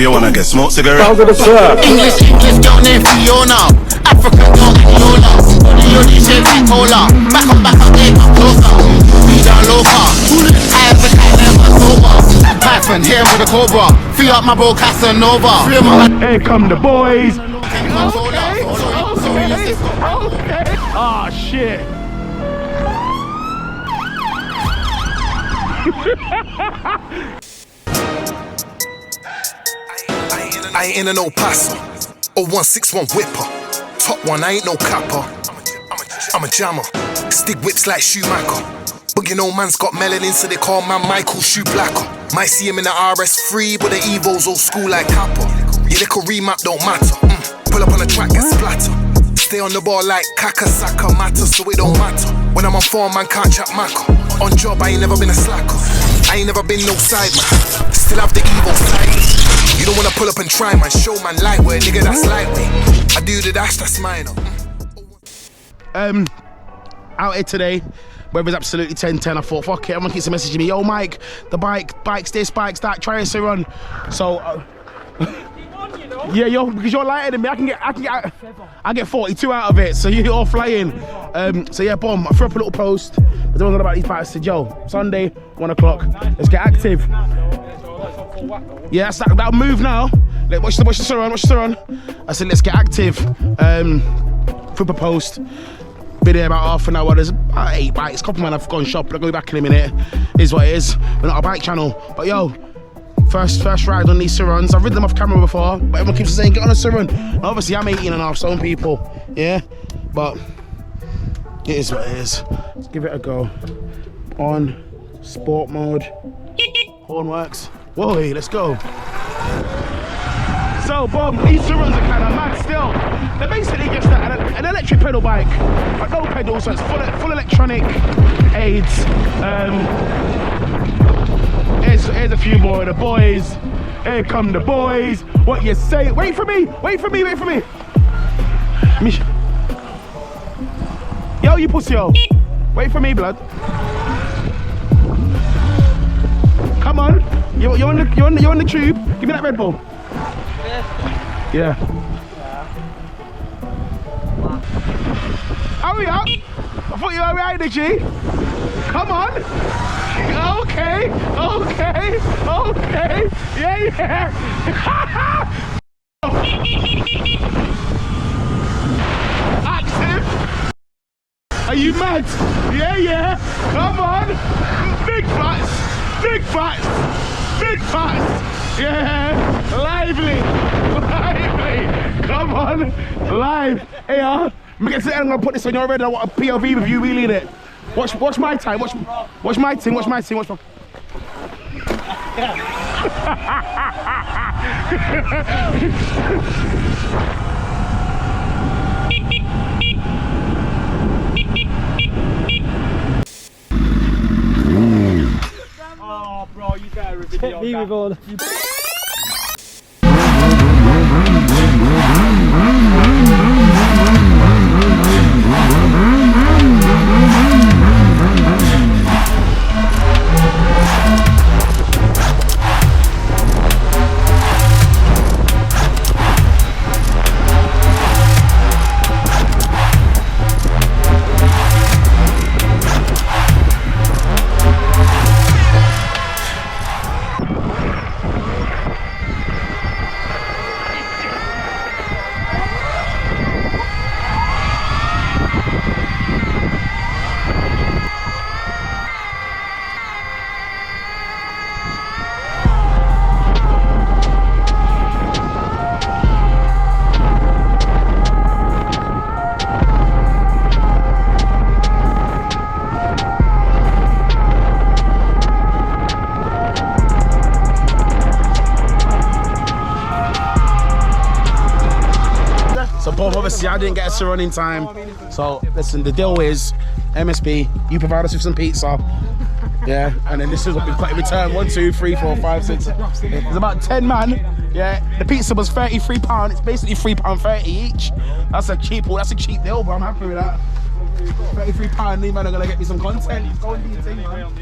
You wanna get smoked cigarette? English girl named Fiona. African girl Lola. Leonie shaped like cola. Back up, they come closer. We down loca. I have the kind never sober. Python here with a cobra. Free up my bro Casanova. Here come the boys. Okay. Oh shit. I ain't in a no passer, or 161 whipper. Top one, I ain't no capper. I'm a jammer, stick whips like Schumacher. But you know man's got melanin, so they call man Michael Shoe Blacker. Might see him in the RS3, but the Evo's old school like Kappa. Your little remap don't matter. Pull up on the track, get splatter. Stay on the ball like Kaka Saka matter, so it don't matter. When I'm on form, man can't chat macca. On job, I ain't never been a slacker. I ain't never been no side man. Still have the Evo side. You don't wanna pull up and try, man. Show man lightweight, nigga, that's lightweight. I do the dash, that's minor. Out here today, weather's absolutely 10-10. I thought, fuck it, everyone keeps messaging me, yo Mike, the bike's this, bike's that, try a Surron. So yeah, yo, because you're lighter than me, I get 42 out of it, so you're all flying. So yeah, boom, I threw up a little post. But the one about these bikes said, yo, Sunday, 1 o'clock, let's get active. Yeah, that's that'll move now. Like, watch the Surron. I said, let's get active. Threw up a post. Been here about half an hour. There's about 8 bikes. Couple man have gone shopping. I'll go back in a minute. Is what it is. We're not a bike channel, but yo, first ride on these Surrons. I've ridden them off camera before, but everyone keeps saying get on a Surron. And obviously, I'm 18.5 stone, people. Yeah, but it is what it is. Let's give it a go. On sport mode. Horn works. Whoa, let's go. So, boom, these Surrons are kind of mad still. They're basically just an electric pedal bike, but no pedals, so it's full electronic aids. Here's a few more of the boys. Here come the boys. What you say? Wait for me. Yo, you pussy, yo. Wait for me, blood. Come on. You're on the tube. Give me that Red Bull. Yeah. Hurry up. I thought you were alright, G. Come on. Okay. Yeah. Active. Are you mad? Yeah. Come on. Big fats. Yeah. Lively. Come on. Live. Hey, I'm gonna put this on your red. I want a POV with you wheeling it. Watch my time. Watch my thing. Watch my. Oh, bro, you got a video. Me with all. Obviously, I didn't get a Surron in time. So, listen, the deal is MSB, you provide us with some pizza. Yeah, and then this is what we've got in return. 1, 2, 3, 4, 5, 6. There's about 10 man. Yeah, the pizza was £33. It's basically £3.30 each. That's a cheap deal, but I'm happy with that. £33, these man are gonna get me some content. Go and do your thing, man.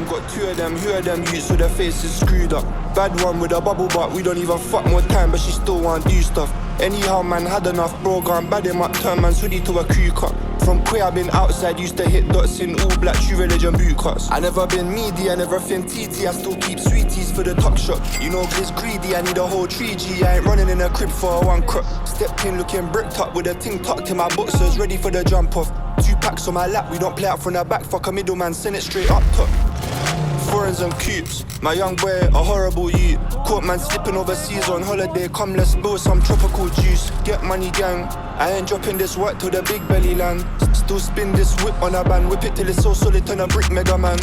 one, got two of them. Who of them youths with their faces screwed up? Bad one with a bubble butt, we don't even fuck more time, but she still want do stuff. Anyhow, man, had enough, bro, gone bad him up, turn man's hoodie to a crew cut. From queer, I've been outside, used to hit dots in all black, true religion boot cuts. I never been meaty, I never been TT, I still keep sweeties for the tuck shop. You know, Gliz greedy, I need a whole 3G, I ain't running in a crib for a one crop. Stepped in looking bricked up with a ting tucked in my boxers, ready for the jump off. 2 packs on my lap, we don't play out from the back, fuck a middleman, send it straight up top. Foreigns and coops, my young boy, a horrible youth. Caught man slipping overseas on holiday, come let's spill some tropical juice. Get money gang, I ain't dropping this work to the big belly land. Still spin this whip on a band, whip it till it's so solid, turn a brick mega man.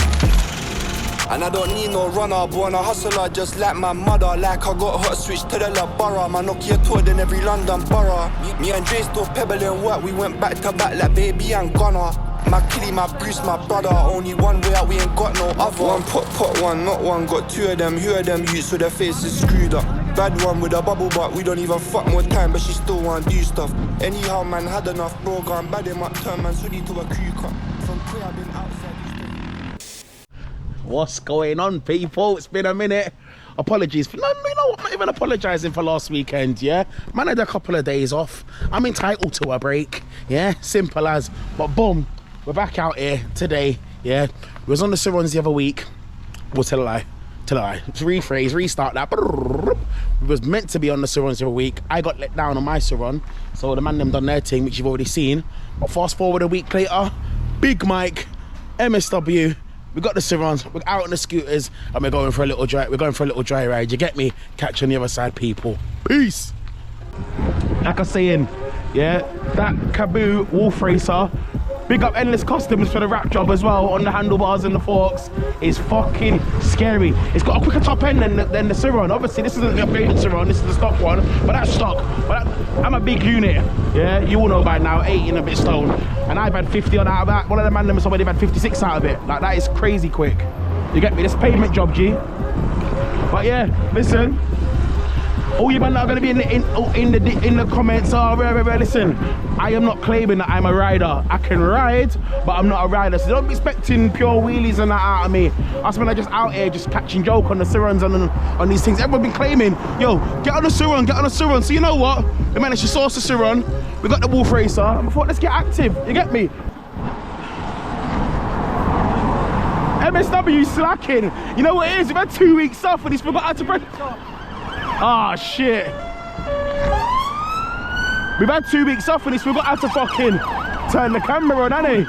And I don't need no runner, born a hustler just like my mother. Like I got hot switch to the La Borough, my Nokia toured in every London borough. Me and Dre still pebbling work, we went back to back like baby and Gunner. My killie, my Bruce, my brother. Only one way out, we ain't got no other. One pot, one, not one. Got two of them. Who of them youths with their faces screwed up? Bad one with a bubble butt. We don't even fuck more time, but she still want do stuff. Anyhow, man, had enough, bro, gone bad him up. Turn man's hoodie to a crew cut. From queer, I've been outside. What's going on, people? It's been a minute. Apologies for, no, you know what, I'm not even apologising for last weekend, yeah? Man, I had a couple of days off. I'm entitled to a break, yeah? Simple as. But boom, we're back out here today, yeah? We was on the Surron the other week. Well, tell a lie. Rephrase, restart that. We was meant to be on the Surron the other week. I got let down on my Surron, so the man them done their thing, which you've already seen. But fast forward a week later, Big Mike, MSW, we got the Surrons, we're out on the scooters, and we're going for a little dry. We're going for a little dry ride. You get me? Catch on the other side, people. Peace. Like I was saying, yeah, that Kaboo Wolf Racer. Big up Endless Customs for the wrap job as well on the handlebars and the forks. It's fucking scary. It's got a quicker top end than the Surron. Obviously, this isn't the upgraded Surron. This is the stock one, but that's stock. But I'm a big unit. Yeah, you all know by now, 80 and a bit stone. And I've had 50 on out of that. One of the man them somebody had 56 out of it. Like, that is crazy quick. You get me? This pavement job, G. But yeah, listen. All you men that are going to be in the comments are, listen, I am not claiming that I'm a rider. I can ride, but I'm not a rider. So don't be expecting pure wheelies and that out of me. Us men are just out here just catching joke on the Surrons and on these things. Everyone been claiming, yo, get on the Surron, get on the Surron. So you know what? We managed to source the Surron. We got the Wolf Racer. And we thought, let's get active. You get me? MSW slacking. You know what it is? We've had 2 weeks off and he's forgot how to break. Ah, shit. We've had 2 weeks off and he's forgot how to fucking turn the camera on, hasn't he?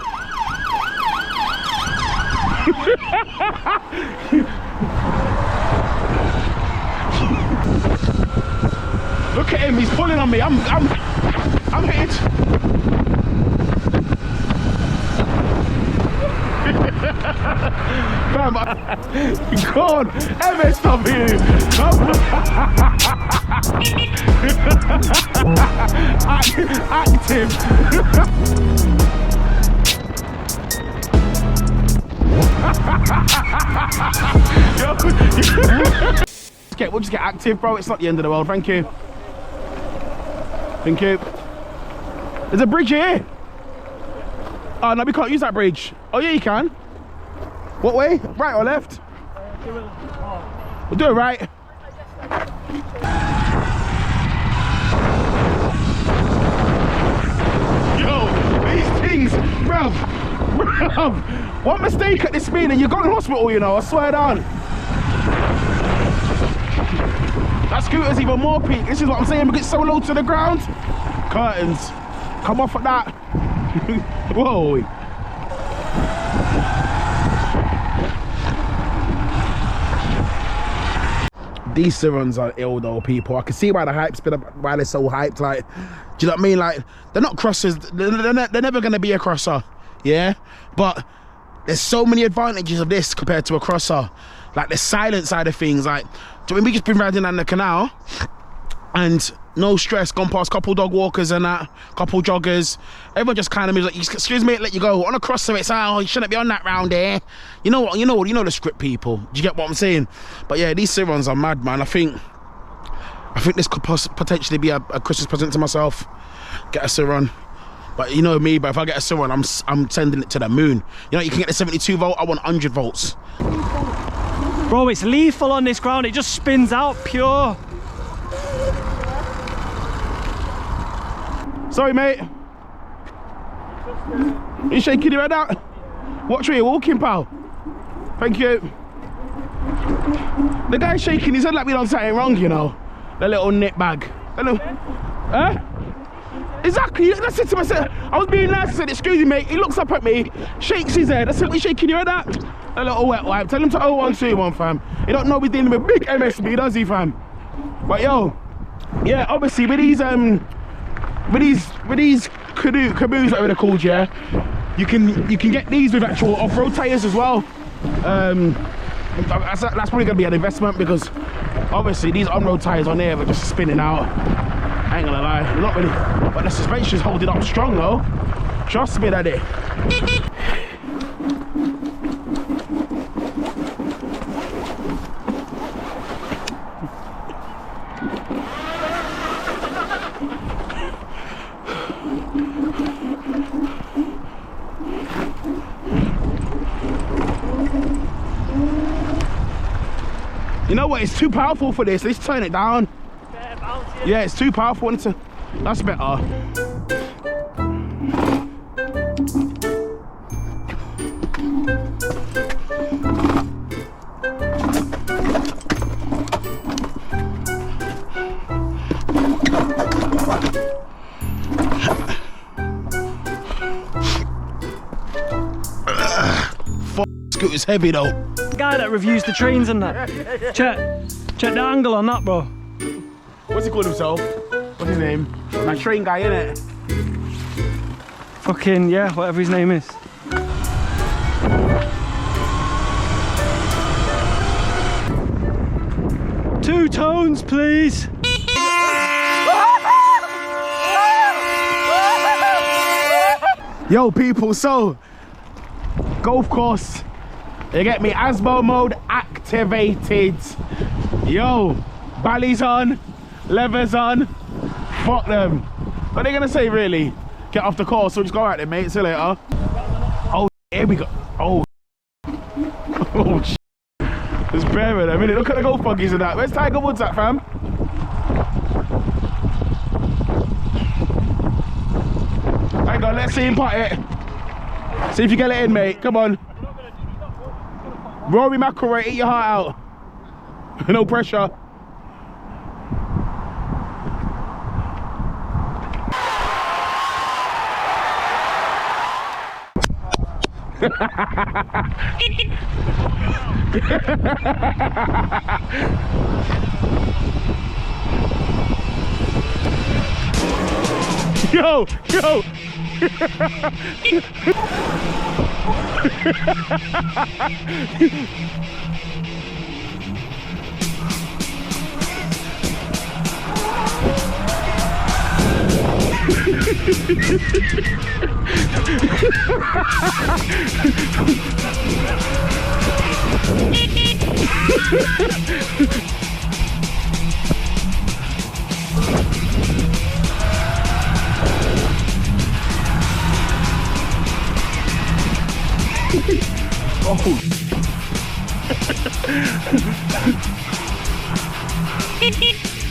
Look at him, he's pulling on me. I'm hit. Fam, go on, MSW. Active. We'll just get active, bro. It's not the end of the world. Thank you. Thank you. There's a bridge here. Oh no, we can't use that bridge. Oh yeah, you can. What way? Right or left? We'll do it right. Yo, these things, bruv. One mistake at this speed and you're going to hospital, you know, I swear down. That scooter's even more peak. This is what I'm saying, we get so low to the ground. Curtains. Come off at that. Whoa. These Surrons are ill though, people. I can see why the hype's been, why they're so hyped. Like, do you know what I mean? Like, they're not crossers. They're never going to be a crosser, yeah? But there's so many advantages of this compared to a crosser. Like the silent side of things. Like, do you know what I mean? We just been riding down the canal and no stress, gone past couple dog walkers and that, couple joggers. Everyone just kind of moves like, excuse me, let you go. On a crosser, it's, oh, you shouldn't be on that round there. You know the script, people. Do you get what I'm saying? But yeah, these Surrons are mad, man. I think this could potentially be a Christmas present to myself. Get a Surron. But you know me, but if I get a Surron, I'm sending it to the moon. You know, you can get the 72 volt, I want 100 volts. Bro, it's lethal on this ground, it just spins out pure. Sorry, mate. Are you shaking your head out? Watch where you're walking, pal. Thank you. The guy's shaking his head like we done something wrong, you know. The little nit bag. Huh? Exactly, that's it to myself. I was being nice, I said, excuse me, mate. He looks up at me, shakes his head. I said, what are you shaking your head at? A little wet wipe. Tell him to 0121, fam. He don't know we're dealing with big MSB, does he, fam? But yo, yeah, obviously with these caboose, whatever they're called, yeah, you can get these with actual off-road tires as well. That's probably gonna be an investment because obviously these on-road tires on there are just spinning out. I ain't gonna lie, not really, but the suspension's holding up strong though. Trust me, daddy. You know what? It's too powerful for this. Let's turn it down. Yeah, it's too powerful. That's better. Scooter's heavy though. The guy that reviews the trains and that. Check the angle on that, bro. What's he called himself? What's his name? That train guy, innit? Fucking, yeah, whatever his name is. Two tones, please. Yo, people, so golf course, you get me, ASBO mode activated. Yo, bally's on, levers on, fuck them. What are they gonna say, really? Get off the course, so just go out there, mate. See you later. Oh, here we go. Oh, oh, shit. There's bear in a minute. Look at the golf buggies and that. Where's Tiger Woods at, fam? Hang on, let's see him putt it. See if you get it in, mate. Come on. Rory McIlroy, eat your heart out. No pressure. Yo, yo.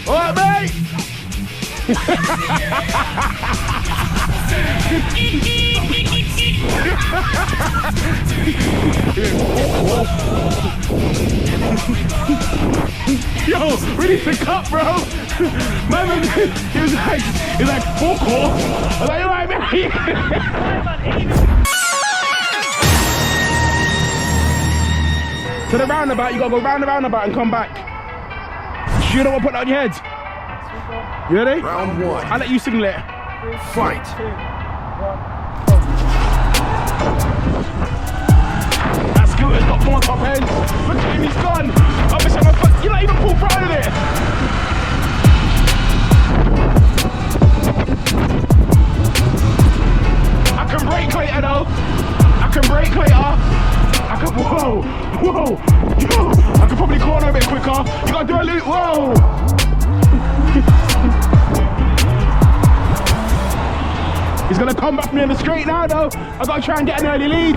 All right, mate. Yo, ready to cut, bro. Man, he was like, fuck off. I was like, you alright, mate? To the roundabout, you gotta go round the roundabout and come back. You don't want to put that on your head? You ready? Round one. I'll let you signal it. Fight. That scooter's got more top ends. Look at him, he's gone. Obviously, you're not even full proud of it. I can brake later though. I can brake later. Whoa, whoa, yo, I could probably corner a bit quicker. You gotta do a loop, whoa. He's gonna come back from me in the straight now though. I gotta try and get an early lead.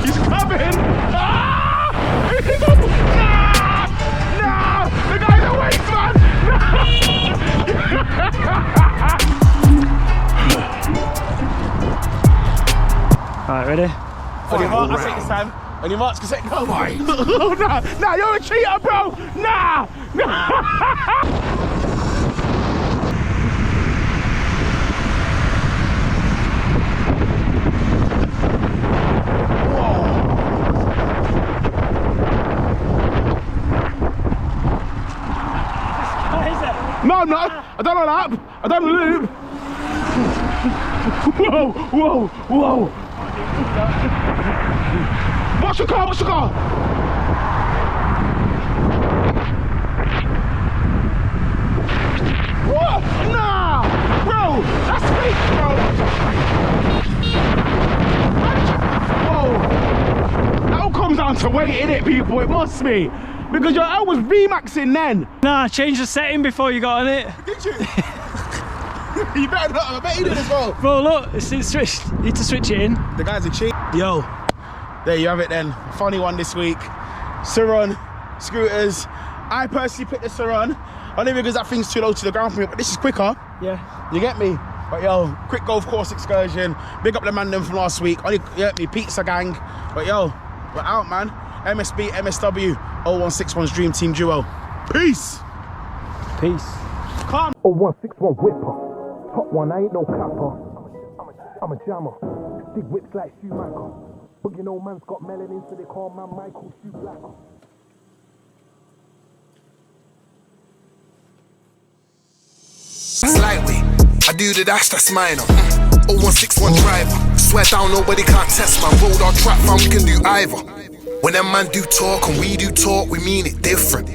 He's coming. Ah! Nah! The guy's a waste, man! Alright, ready? On your mark, I say this time. On your marks, cassette, go. Nah, you're a cheater, bro. Nah. No, I'm not. I done a lap. I done a loop. Whoa, whoa, whoa. Watch the car, watch the car. What? Nah, bro, that's fake, bro. Whoa. That all comes down to weight, innit, people? It must be. Because I was V-maxing then. Nah, change the setting before you got on it. Did you? You better not. I bet you did as well. Bro, look, it's switched. You need to switch it in. The guy's a cheat. Yo, there you have it then. Funny one this week. Surron scooters. I personally picked the Surron. Only because that thing's too low to the ground for me, but this is quicker. Yeah. You get me? But yo, quick golf course excursion. Big up the man them from last week. Only, you get me? Pizza gang. But yo, we're out, man. MSB, MSW, 0161's Dream Team Duo. Peace. Peace. Calm. 0161 whipper. Top one, I ain't no capper. I'm a jammer. Stick whips like Schumacher. But you know man's got melanin, so they call man Michael Shoe Blacker. That's lightweight. I do the dash, that's minor. 0161 driver. Swear down, nobody can't test my road or trap, man, we can do either. When them man do talk and we do talk, we mean it different.